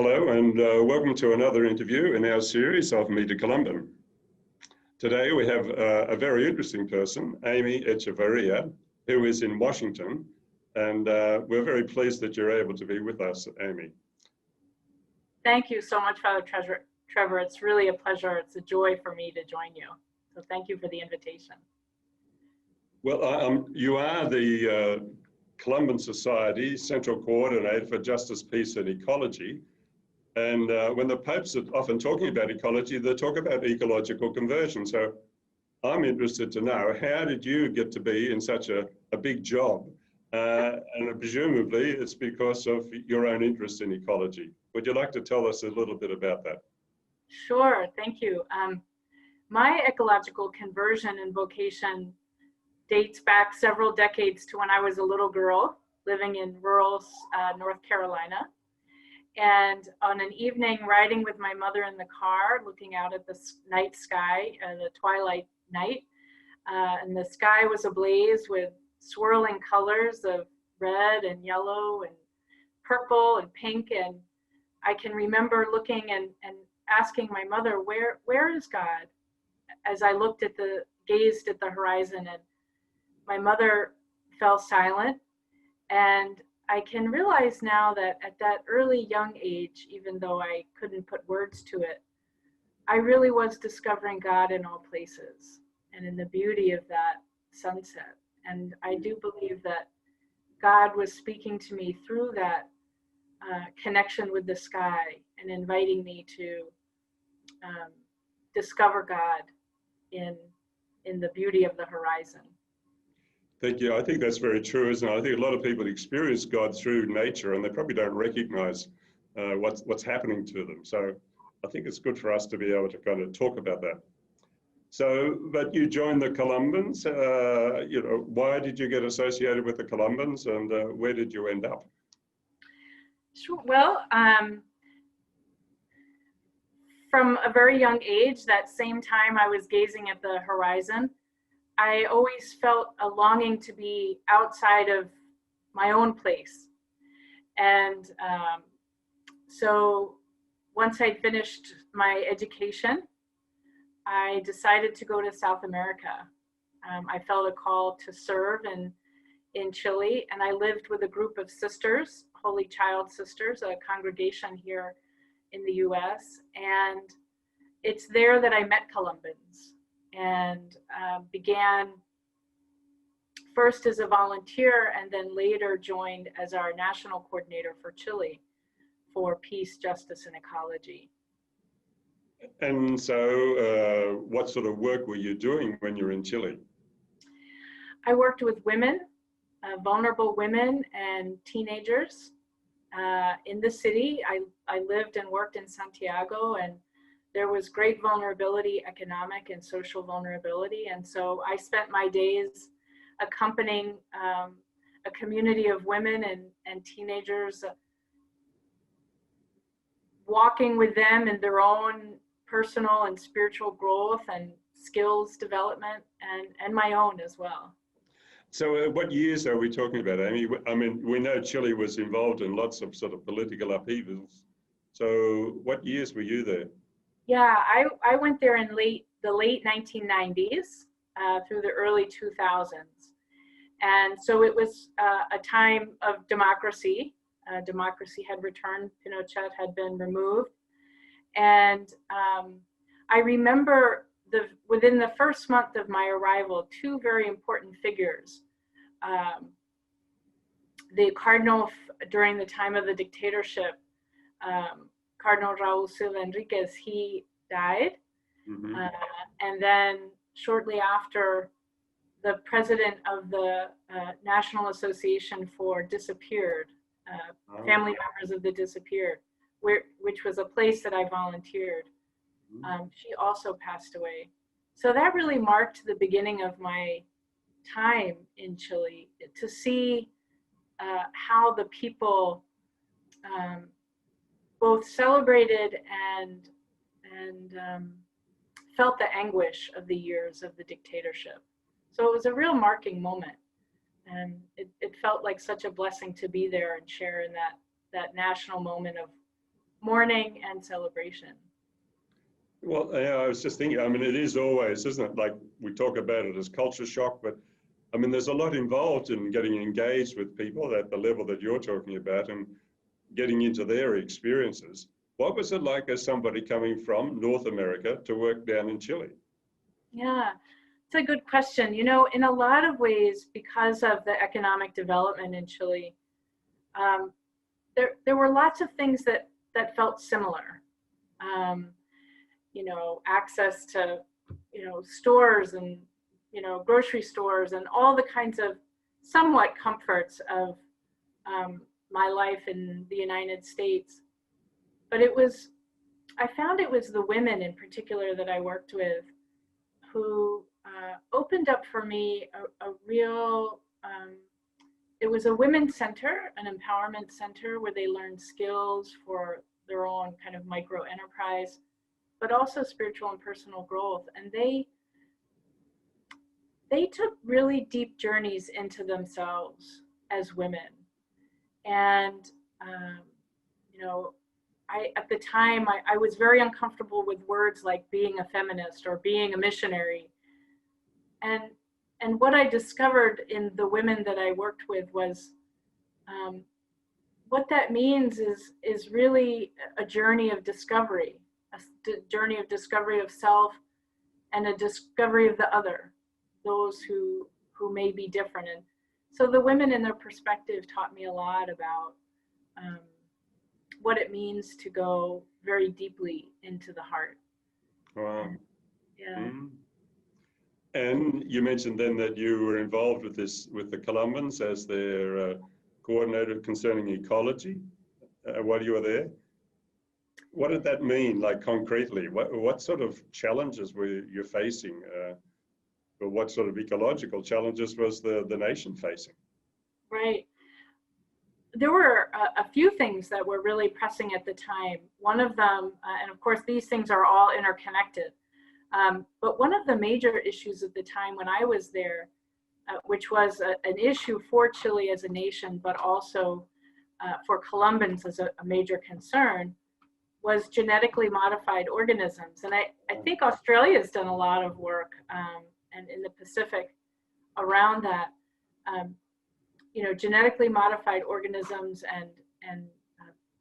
Hello and welcome to another interview in our series of Meet the Columban. Today we have a very interesting person, Amy Echeverria, who is in Washington, and we're very pleased that you're able to be with us, Amy. Thank you so much, Father Trevor. It's really a pleasure. It's a joy for me to join you. So thank you for the invitation. Well, you are the Columban Society Central Coordinator for Justice, Peace and Ecology. And when the Popes are often talking about ecology, they talk about ecological conversion. So I'm interested to know, how did you get to be in such a big job? And presumably it's because of your own interest in ecology. Would you like to tell us a little bit about that? Sure, thank you. My ecological conversion and vocation dates back several decades to when I was a little girl living in rural North Carolina. And on an evening, riding with my mother in the car, looking out at the night sky, the twilight night, and the sky was ablaze with swirling colors of red and yellow and purple and pink. And I can remember looking and asking my mother, where is God? As I gazed at the horizon, and my mother fell silent. And I can realize now that at that early young age, even though I couldn't put words to it, I really was discovering God in all places and in the beauty of that sunset. And I do believe that God was speaking to me through that connection with the sky and inviting me to discover God in the beauty of the horizon. Thank you. I think that's very true, isn't it? I think a lot of people experience God through nature and they probably don't recognize what's happening to them. So I think it's good for us to be able to kind of talk about that. So, but you joined the Columbans. Why did you get associated with the Columbans, and where did you end up? Sure. Well, from a very young age, that same time I was gazing at the horizon, I always felt a longing to be outside of my own place. And so once I'd finished my education, I decided to go to South America. I felt a call to serve in Chile, and I lived with a group of sisters, Holy Child Sisters, a congregation here in the US. And it's there that I met Columbans and began first as a volunteer and then later joined as our national coordinator for Chile for peace, justice, and ecology. And so what sort of work were you doing when you were in Chile? I worked with women, vulnerable women and teenagers in the city. I lived and worked in Santiago, and there was great vulnerability, economic and social vulnerability. And so I spent my days accompanying a community of women and teenagers, walking with them in their own personal and spiritual growth and skills development, and my own as well. So what years are we talking about, Amy? I mean, we know Chile was involved in lots of sort of political upheavals. So what years were you there? Yeah, I went there in the late 1990s through the early 2000s. And so it was a time of democracy. Democracy had returned, Pinochet had been removed. And I remember within the first month of my arrival, two very important figures. The cardinal during the time of the dictatorship, Cardinal Raul Silva Enriquez, he died. Mm-hmm. And then shortly after, the president of the National Association for Disappeared, family members of the disappeared, which was a place that I volunteered. She also passed away. So that really marked the beginning of my time in Chile, to see how the people both celebrated and felt the anguish of the years of the dictatorship. So it was a real marking moment, and it felt like such a blessing to be there and share in that national moment mourning and celebration. Well, yeah, I was just thinking, I mean, it is always, isn't it? Like we talk about it as culture shock, but I mean, there's a lot involved in getting engaged with people at the level that you're talking about and getting into their experiences. What was it like as somebody coming from North America to work down in Chile? Yeah, it's a good question. You know, in a lot of ways, because of the economic development in Chile, um, there were lots of things that felt similar. Um, you know, access to, you know, stores and, you know, grocery stores and all the kinds of somewhat comforts of my life in the United States. But I found it was the women in particular that I worked with who opened up for me a real, it was a women's center, an empowerment center where they learned skills for their own kind of micro enterprise, but also spiritual and personal growth. And they took really deep journeys into themselves as women. And, you know, at the time, I was very uncomfortable with words like being a feminist or being a missionary. And what I discovered in the women that I worked with was what that means is really a journey of discovery, a journey of discovery of self and a discovery of the other, those who may be different. And so the women in their perspective taught me a lot about what it means to go very deeply into the heart. Wow. Yeah. Mm. And you mentioned then that you were involved with the Columbans as their coordinator concerning ecology while you were there. What did that mean, like concretely? What sort of challenges were you facing? Or what sort of ecological challenges was the nation facing? Right. There were a few things that were really pressing at the time. One of them, and of course these things are all interconnected, but one of the major issues at the time when I was there, which was an issue for Chile as a nation, but also for Columbans as a major concern, was genetically modified organisms. And I think Australia has done a lot of work, and in the Pacific around that. You know, genetically modified organisms and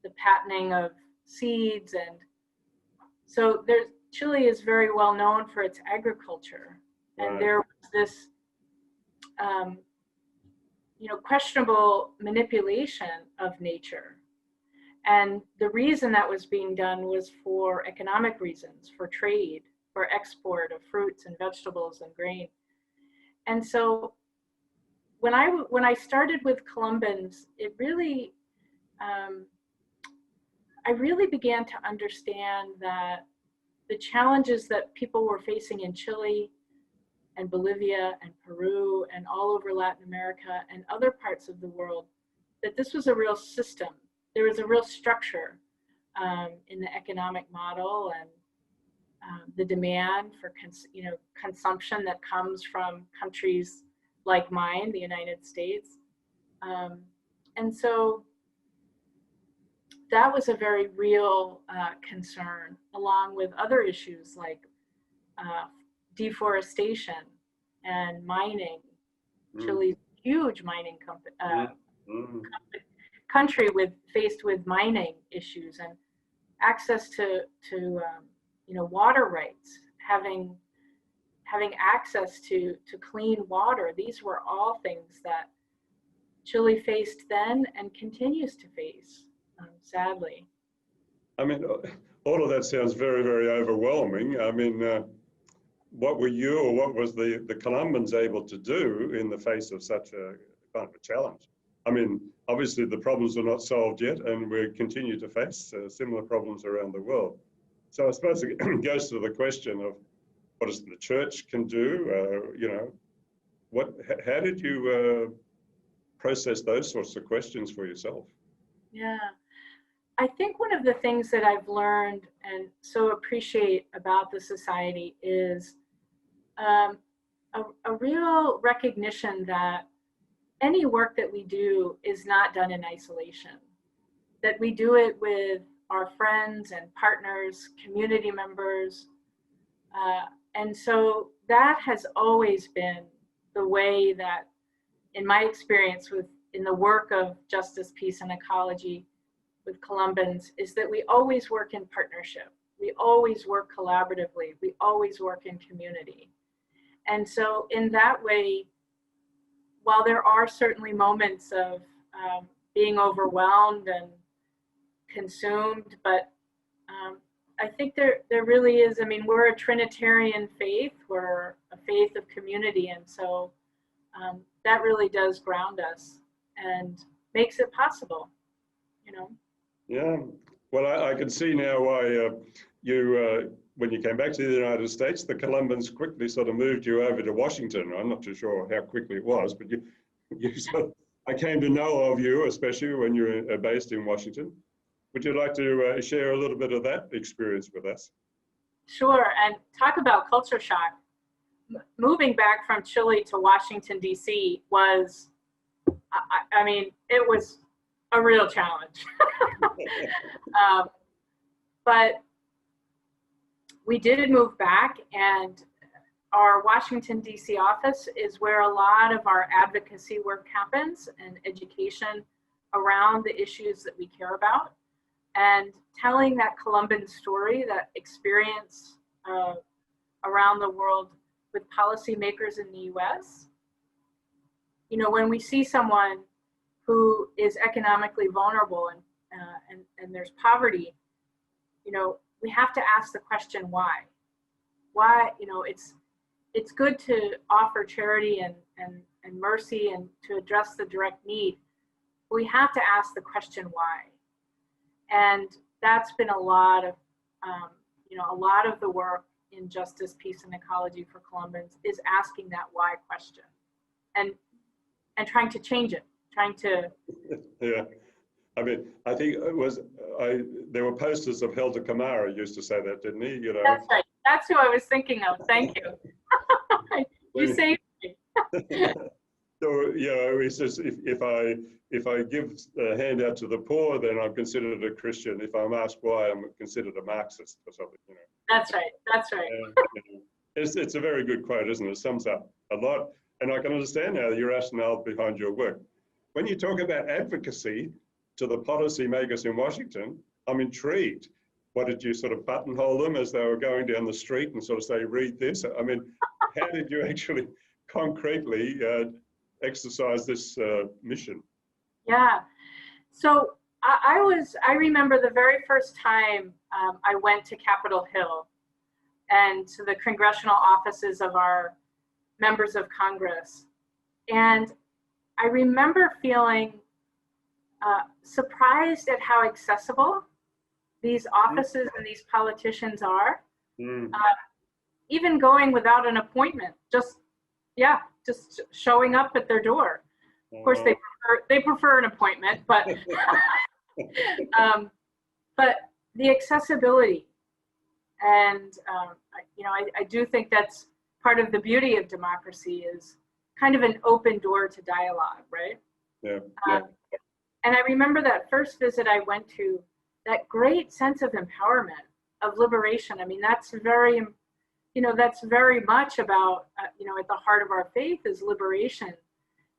the patenting of seeds. And so Chile is very well known for its agriculture. And Right. there was this, you know, questionable manipulation of nature. And the reason that was being done was for economic reasons, for trade, for export of fruits and vegetables and grain. And so when I started with Columbans, it really, I really began to understand that the challenges that people were facing in Chile and Bolivia and Peru and all over Latin America and other parts of the world, that this was a real system. There was a real structure in the economic model and the demand for consumption that comes from countries like mine, the United States. And so that was a very real concern, along with other issues like deforestation and mining. Chile's huge mining country faced with mining issues and access to you know, water rights, having access to clean water. These were all things that Chile faced then and continues to face, sadly. I mean, all of that sounds very, very overwhelming. I mean, what were you or what was the Columbans able to do in the face of such a kind of a challenge? I mean, obviously the problems are not solved yet and we continue to face similar problems around the world. So I suppose it goes to the question of what is the church can do, you know, how did you process those sorts of questions for yourself? Yeah, I think one of the things that I've learned and so appreciate about the society is a real recognition that any work that we do is not done in isolation, that we do it with our friends and partners, community members. And so that has always been the way that, in my experience in the work of justice, peace, and ecology with Columbans, is that we always work in partnership. We always work collaboratively. We always work in community. And so in that way, while there are certainly moments of being overwhelmed and consumed, but I think there really is. I mean, we're a Trinitarian faith. We're a faith of community, and so that really does ground us and makes it possible, you know. Yeah. Well, I can see now why you, when you came back to the United States, the Columbans quickly sort of moved you over to Washington. I'm not too sure how quickly it was, but you sort of, I came to know of you, especially when you were based in Washington. Would you like to share a little bit of that experience with us? Sure, and talk about culture shock. Moving back from Chile to Washington, D.C. was, I mean, it was a real challenge. But we did move back, and our Washington, D.C. office is where a lot of our advocacy work happens and education around the issues that we care about. And telling that Columban story, that experience around the world with policymakers in the U.S. You know, when we see someone who is economically vulnerable and there's poverty, you know, we have to ask the question why. Why, you know, it's good to offer charity and mercy and to address the direct need. We have to ask the question why. And that's been a lot of, you know, a lot of the work in justice, peace, and ecology for Columbans is asking that why question and trying to change it, trying to. Yeah. I mean, I think it was, there were posters of Helder Camara used to say that, didn't he? You know? That's right. That's who I was thinking of. Thank you. You saved me. So, you know, he says, if I give a handout to the poor, then I'm considered a Christian. If I'm asked why, I'm considered a Marxist or something, you know. That's right. That's right. You know, it's a very good quote, isn't it? It sums up a lot. And I can understand now your rationale behind your work. When you talk about advocacy to the policymakers in Washington, I'm intrigued. What did you sort of buttonhole them as they were going down the street and sort of say, read this? I mean, how did you actually concretely exercise this mission? Yeah. So I remember the very first time I went to Capitol Hill and to the congressional offices of our members of Congress. And I remember feeling surprised at how accessible these offices and these politicians are. Even going without an appointment, just showing up at their door. Of course, they prefer an appointment, but but the accessibility, and you know, I do think that's part of the beauty of democracy is kind of an open door to dialogue, right? Yeah. And I remember that first visit I went to, that great sense of empowerment, of liberation. I mean, that's very, you know, that's very much about, you know, at the heart of our faith is liberation.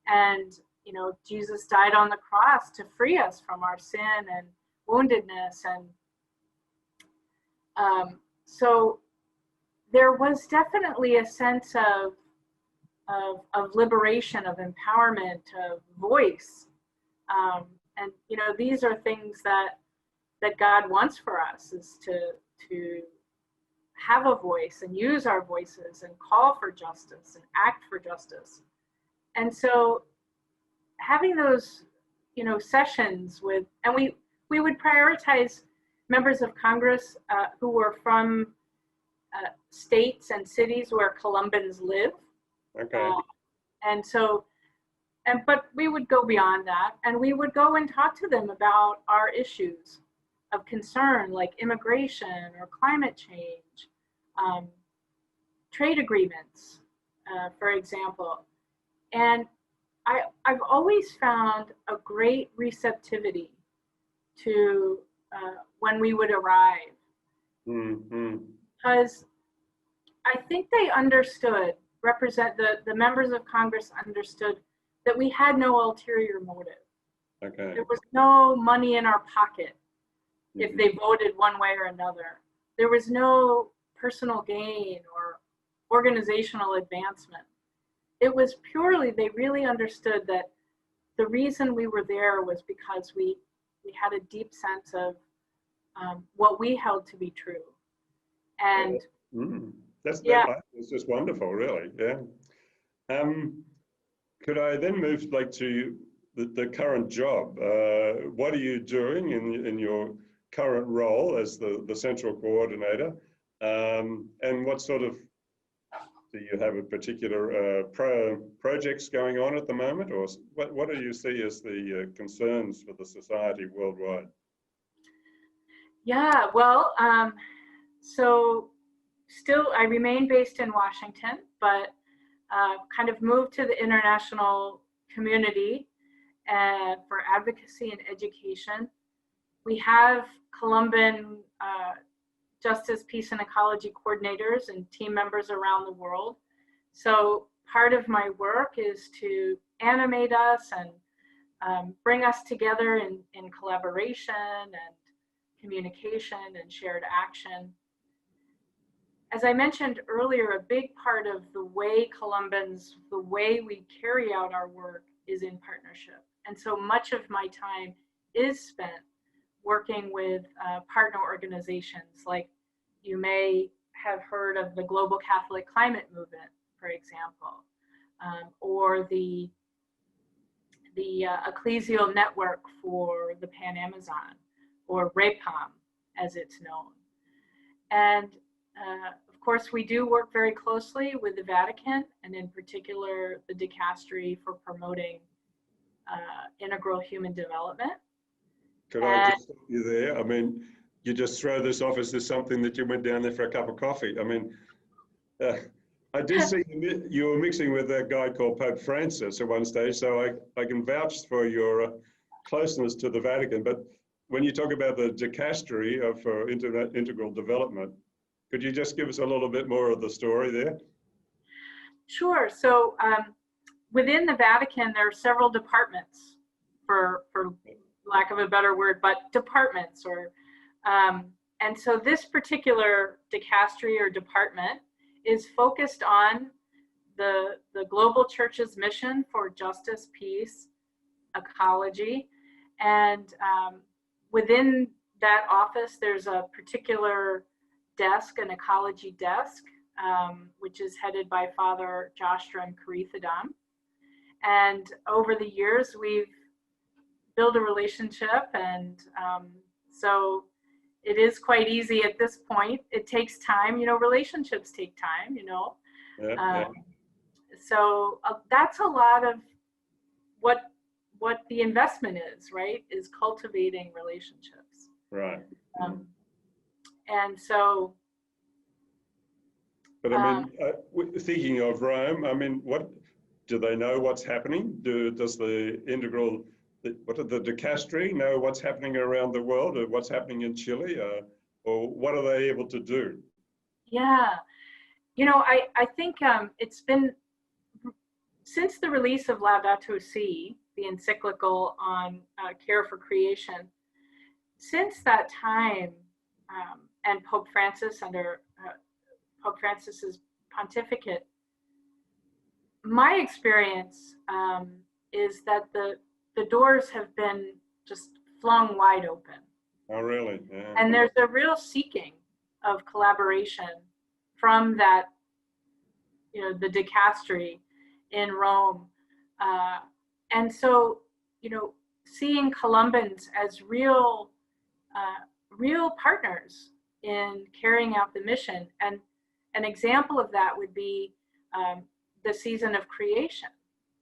And, you know, Jesus died on the cross to free us from our sin and woundedness. And so there was definitely a sense of liberation, of empowerment, of voice. And, you know, these are things that God wants for us, is to have a voice and use our voices and call for justice and act for justice. And so having those, you know, sessions with, and we would prioritize members of Congress who were from states and cities where Columbans live. Okay. And so, but we would go beyond that, and we would go and talk to them about our issues of concern, like immigration or climate change, trade agreements, for example. And I've always found a great receptivity to when we would arrive. Mm-hmm. Because I think they understood, the members of Congress understood that we had no ulterior motive. Okay. There was no money in our pocket if Mm-hmm. they voted one way or another. There was no personal gain or organizational advancement. It was purely, they really understood that the reason we were there was because we had a deep sense of what we held to be true. And That's yeah, that is just wonderful, really. Yeah. Could I then move like to the current job? What are you doing in your current role as the central coordinator? And what sort of, do you have a particular projects going on at the moment, or what do you see as the concerns for the society worldwide? yeah, well, so still I remain based in Washington, but kind of moved to the international community for advocacy and education. We have Columban Justice, Peace, and Ecology coordinators and team members around the world. So part of my work is to animate us and bring us together in collaboration and communication and shared action. As I mentioned earlier, a big part of the way the way we carry out our work is in partnership. And so much of my time is spent working with partner organizations, like you may have heard of the Global Catholic Climate Movement, for example, or the Ecclesial Network for the Pan Amazon, or RAPAM as it's known. And of course, we do work very closely with the Vatican, and in particular, the Dicastery for promoting integral human development. Could I just stop you there? I mean, you just throw this off as something that you went down there for a cup of coffee. I mean, I did see you were mixing with a guy called Pope Francis at one stage, so I can vouch for your closeness to the Vatican. But when you talk about the Dicastery for integral development, could you just give us a little bit more of the story there? Sure. So within the Vatican, there are several departments, for lack of a better word, but departments, or and so this particular dicastery or department is focused on the global church's mission for justice, peace, ecology, and within that office, there's a particular desk, an ecology desk, which is headed by Father Joshua and Carithodam. And over the years, we've build a relationship, and so it is quite easy at this point. It takes time, relationships take time, Yeah. So that's a lot of what the investment is, right, is cultivating relationships. Right. And so, but I mean, thinking of Rome, I mean, what do they know what's happening? Does the integral, what are the dicastery know what's happening around the world, or what's happening in Chile, or what are they able to do? Yeah, I think it's been, since the release of Laudato Si, the encyclical on care for creation, since that time, and Pope Francis, under Pope Francis's pontificate, my experience is that the doors have been just flung wide open. Oh, really? Yeah. And there's a real seeking of collaboration from that, the dicastery in Rome. And so, seeing Columbans as real partners in carrying out the mission. And an example of that would be the season of creation,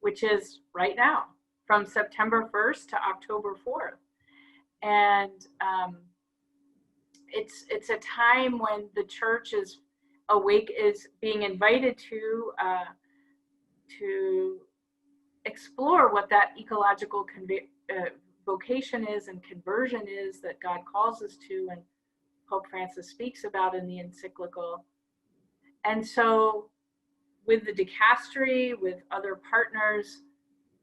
which is right now, from September 1st to October 4th. And it's a time when the church is being invited to explore what that ecological vocation is and conversion is that God calls us to, and Pope Francis speaks about in the encyclical. And so with the dicastery, with other partners,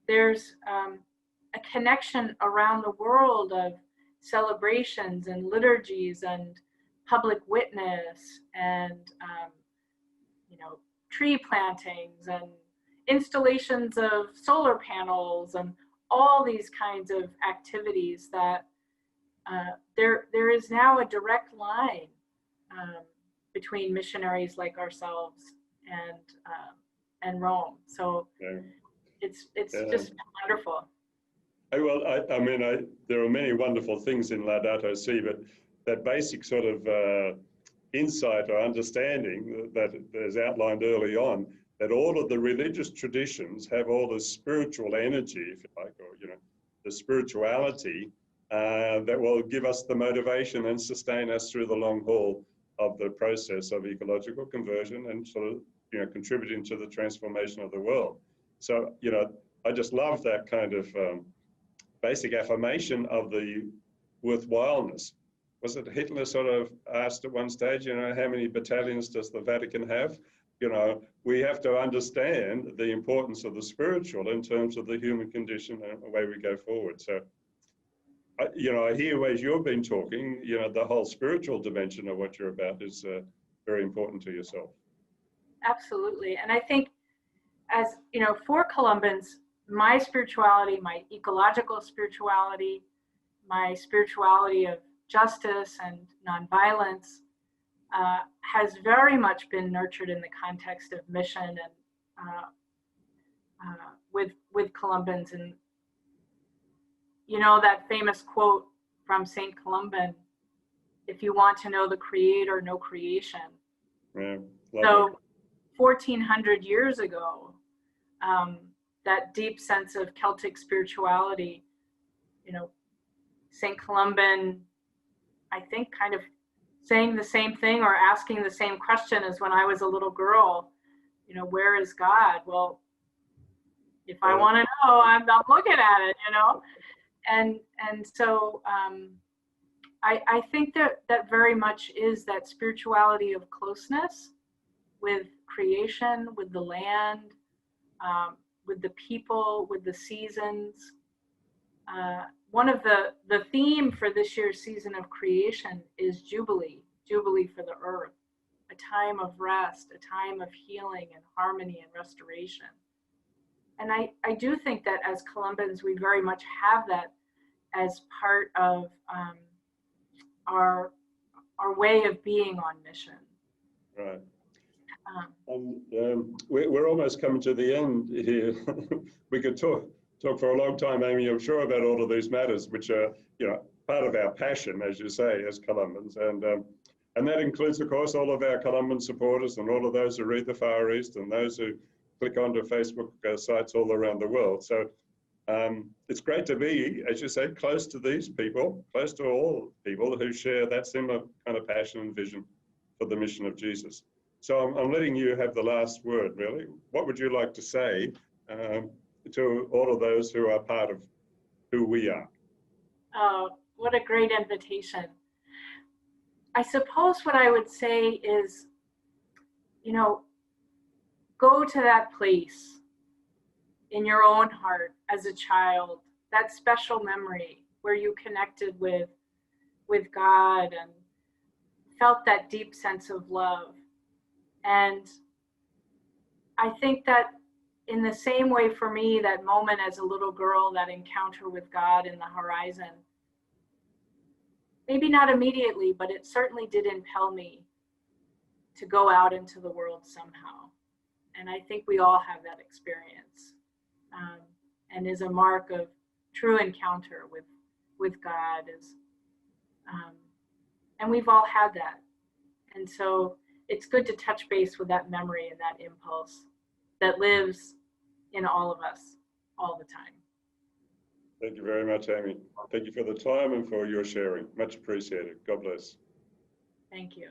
there's a connection around the world of celebrations and liturgies and public witness and tree plantings and installations of solar panels and all these kinds of activities that there is now a direct line between missionaries like ourselves and Rome. So yeah. it's just wonderful. I mean, there are many wonderful things in Laudato Si, but that basic sort of insight or understanding that is outlined early on, that all of the religious traditions have all the spiritual energy, if you like, or the spirituality that will give us the motivation and sustain us through the long haul of the process of ecological conversion and sort of contributing to the transformation of the world. So I just love that kind of basic affirmation of the worthwhileness. Was it Hitler sort of asked at one stage, how many battalions does the Vatican have? We have to understand the importance of the spiritual in terms of the human condition and the way we go forward. So, I hear as you've been talking, the whole spiritual dimension of what you're about is very important to yourself. Absolutely. And I think as, for Columbans, my spirituality, my ecological spirituality, my spirituality of justice and nonviolence has very much been nurtured in the context of mission and with Columbans. And that famous quote from St. Columban, if you want to know the creator, know creation. Yeah, so 1400 years ago, that deep sense of Celtic spirituality, St. Columban, I think, kind of saying the same thing or asking the same question as when I was a little girl, where is God? Well, if I want to know, I'm looking at it, and so I think that very much is that spirituality of closeness with creation, with the land, with the people, with the seasons. One of the theme for this year's season of creation is Jubilee for the earth, a time of rest, a time of healing and harmony and restoration. And I do think that as Columbans, we very much have that as part of our way of being on mission. Right. We're almost coming to the end here. We could talk for a long time, Amy, I'm sure, about all of these matters, which are, part of our passion, as you say, as Columbans. And that includes, of course, all of our Columban supporters and all of those who read the Far East and those who click onto Facebook sites all around the world. So it's great to be, as you say, close to these people, close to all people who share that similar kind of passion and vision for the mission of Jesus. So I'm letting you have the last word, really. What would you like to say to all of those who are part of who we are? Oh, what a great invitation. I suppose what I would say is, go to that place in your own heart as a child, that special memory where you connected with God and felt that deep sense of love. And I think that in the same way for me, that moment as a little girl, that encounter with God in the horizon, maybe not immediately, but it certainly did impel me to go out into the world somehow. And I think we all have that experience, and is a mark of true encounter with God. And we've all had that. And so it's good to touch base with that memory and that impulse that lives in all of us all the time. Thank you very much, Amy. Thank you for the time and for your sharing. Much appreciated. God bless. Thank you.